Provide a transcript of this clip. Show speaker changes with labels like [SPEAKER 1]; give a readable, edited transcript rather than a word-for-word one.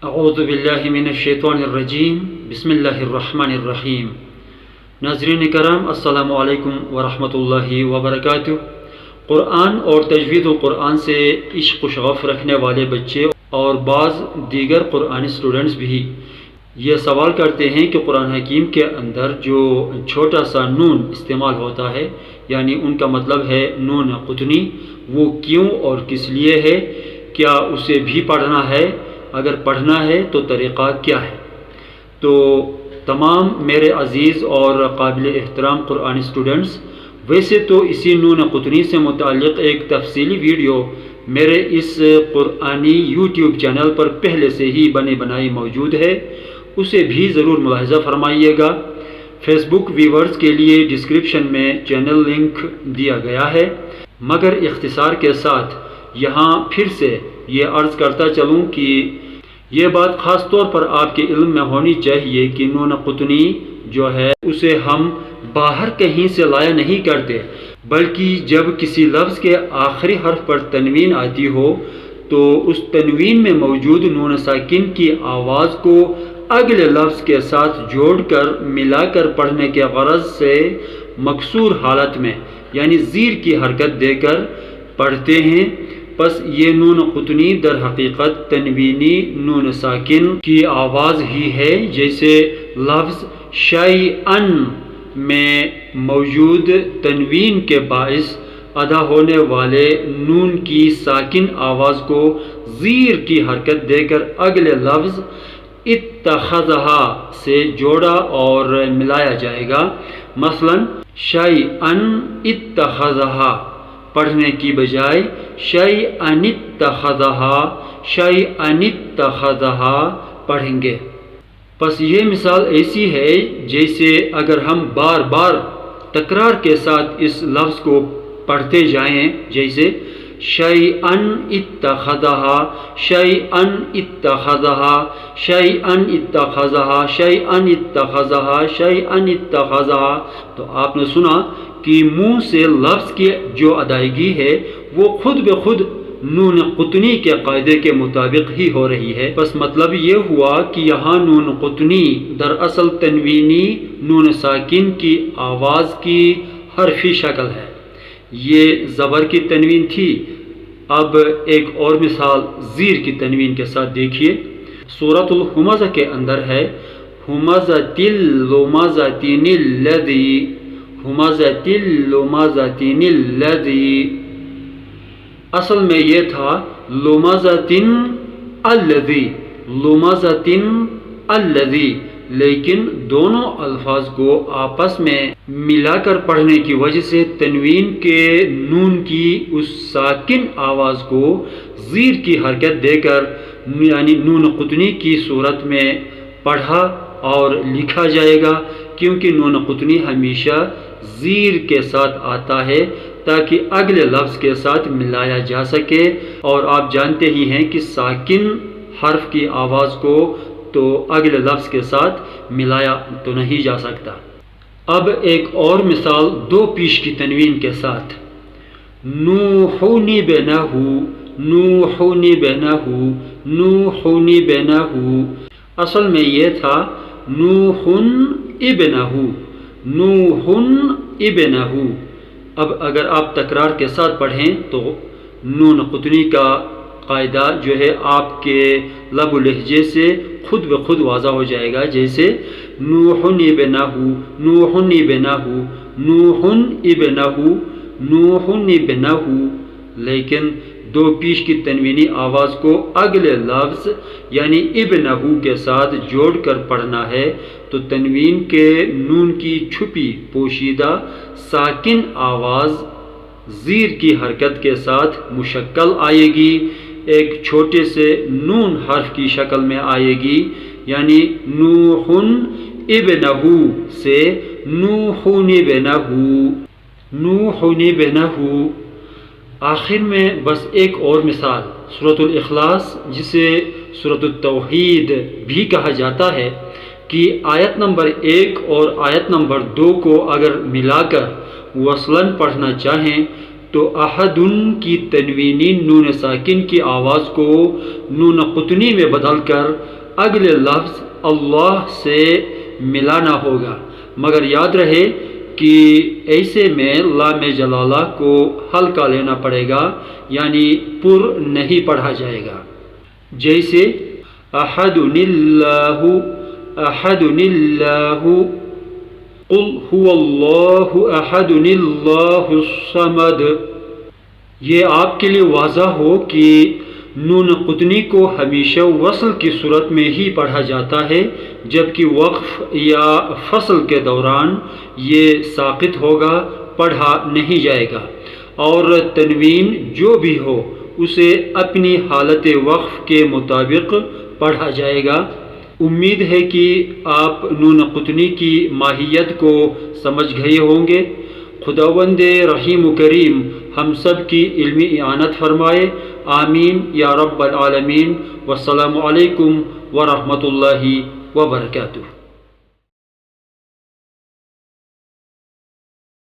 [SPEAKER 1] اعوذ باللہ من الشیطان الرجیم بسم اللہ الرحمن الرحیم۔ ناظرین کرام، السلام علیکم ورحمۃ اللہ وبرکاتہ۔ قرآن اور تجوید القرآن سے عشق و شغف رکھنے والے بچے اور بعض دیگر قرآنی اسٹوڈنٹس بھی یہ سوال کرتے ہیں کہ قرآن حکیم کے اندر جو چھوٹا سا نون استعمال ہوتا ہے، یعنی ان کا مطلب ہے نون قطنی، وہ کیوں اور کس لیے ہے؟ کیا اسے بھی پڑھنا ہے؟ اگر پڑھنا ہے تو طریقہ کیا ہے؟ تو تمام میرے عزیز اور قابل احترام قرآنی اسٹوڈنٹس، ویسے تو اسی نون قطنی سے متعلق ایک تفصیلی ویڈیو میرے اس قرآنی یوٹیوب چینل پر پہلے سے ہی بنی بنائی موجود ہے، اسے بھی ضرور ملاحظہ فرمائیے گا۔ فیس بک ویورز کے لیے ڈسکرپشن میں چینل لنک دیا گیا ہے، مگر اختصار کے ساتھ یہاں پھر سے یہ عرض کرتا چلوں کہ یہ بات خاص طور پر آپ کے علم میں ہونی چاہیے کہ نون قطنی جو ہے اسے ہم باہر کہیں سے لایا نہیں کرتے، بلکہ جب کسی لفظ کے آخری حرف پر تنوین آتی ہو تو اس تنوین میں موجود نون ساکن کی آواز کو اگلے لفظ کے ساتھ جوڑ کر ملا کر پڑھنے کے غرض سے مکسور حالت میں یعنی زیر کی حرکت دے کر پڑھتے ہیں۔ پس یہ نون قطنی در حقیقت تنوینی نون ساکن کی آواز ہی ہے، جیسے لفظ شیئن میں موجود تنوین کے باعث ادا ہونے والے نون کی ساکن آواز کو زیر کی حرکت دے کر اگلے لفظ اتخذہا سے جوڑا اور ملایا جائے گا۔ مثلا شیئن اتخذہا پڑھنے کی بجائے شیئن اتخذہا شیئن اتخذہا پڑھیں گے۔ پس یہ مثال ایسی ہے جیسے اگر ہم بار بار تکرار کے ساتھ اس لفظ کو پڑھتے جائیں، جیسے شیئن اتخذہا شیئن اتخذہا شیئن اتخذہا شیئن اتخذہا شیئن اتخذہا، تو آپ نے سنا کہ منہ سے لفظ کی جو ادائیگی ہے وہ خود بخود نون قطنی کے قاعدے کے مطابق ہی ہو رہی ہے۔ بس مطلب یہ ہوا کہ یہاں نون قطنی دراصل تنوینی نون ساکن کی آواز کی حرفی شکل ہے، یہ زبر کی تنوین تھی۔ اب ایک اور مثال زیر کی تنوین کے ساتھ دیکھیے، سورۃ الہمزہ کے اندر ہے ہمزۃ اللمزۃ الذی ہمزۃ اللمزۃ الذی، اصل میں یہ تھا لمزۃ الذی لمزۃ الذی، لیکن دونوں الفاظ کو آپس میں ملا کر پڑھنے کی وجہ سے تنوین کے نون کی اس ساکن آواز کو زیر کی حرکت دے کر یعنی نون قطنی کی صورت میں پڑھا اور لکھا جائے گا، کیونکہ نون قطنی ہمیشہ زیر کے ساتھ آتا ہے تاکہ اگلے لفظ کے ساتھ ملایا جا سکے، اور آپ جانتے ہی ہیں کہ ساکن حرف کی آواز کو تو اگلے لفظ کے ساتھ ملایا تو نہیں جا سکتا۔ اب ایک اور مثال دو پیش کی تنوین کے ساتھ، نوحن بنہ نوحن بنہ نوحن بنہ، اصل میں یہ تھا نوحن ابنہ نوحن ابنہ۔ اب اگر آپ تکرار کے ساتھ پڑھیں تو نون قطنی کا قاعدہ جو ہے آپ کے لب و لہجے سے خود بخود واضح ہو جائے گا، جیسے نوحن ابنہ نوحن ابنہ نوحن ابنہ نوحن ابنہ، لیکن دو پیش کی تنوینی آواز کو اگلے لفظ یعنی ابنہ کے ساتھ جوڑ کر پڑھنا ہے تو تنوین کے نون کی چھپی پوشیدہ ساکن آواز زیر کی حرکت کے ساتھ مشکل آئے گی، ایک چھوٹے سے نون حرف کی شکل میں آئے گی، یعنی نوحن ابنہ سے نوحن بنہ نوحن بنہ۔ آخر میں بس ایک اور مثال سورۃ الاخلاص، جسے سورۃ التوحید بھی کہا جاتا ہے، کہ آیت نمبر 1 اور آیت نمبر 2 کو اگر ملا کر وصلاً پڑھنا چاہیں تو احدن کی تنوینی نون ساکن کی آواز کو نون قطنی میں بدل کر اگلے لفظ اللہ سے ملانا ہوگا، مگر یاد رہے کہ ایسے میں لام جلالہ کو ہلکا لینا پڑے گا، یعنی پر نہیں پڑھا جائے گا، جیسے احدن اللہ، احدن اللہ، قل هو اللہ احد اللہ الصمد۔ یہ آپ کے لیے واضح ہو کہ نون قطنی کو ہمیشہ وصل کی صورت میں ہی پڑھا جاتا ہے، جبکہ وقف یا فصل کے دوران یہ ساقط ہوگا، پڑھا نہیں جائے گا، اور تنوین جو بھی ہو اسے اپنی حالت وقف کے مطابق پڑھا جائے گا۔ امید ہے کہ آپ نون قطنی کی ماہیت کو سمجھ گئے ہوں گے۔ خداوند رحیم و کریم ہم سب کی علمی اعانت فرمائے، آمین یا رب العالمین۔ والسلام علیکم ورحمۃ اللہ وبرکاتہ۔